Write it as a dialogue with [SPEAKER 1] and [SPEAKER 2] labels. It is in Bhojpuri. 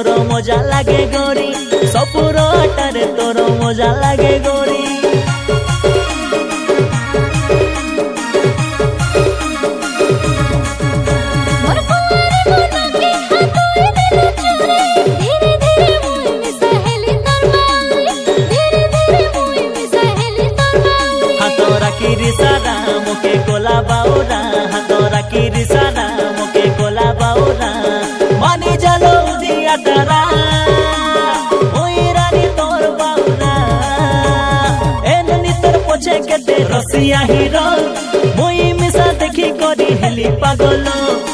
[SPEAKER 1] तोर मजा लागे गोरी सपुर अटारे तोर मजा लागे गोरी मुके कोला बाउरा हाथोरा की रिसाना मुके कोला बाउरा मानी जलो दिया तारा ओई रानी तोर बाउरा एननी तोर पोछे के ते रसिया हीरो मुई मिसा देखी करी हेली पागलो।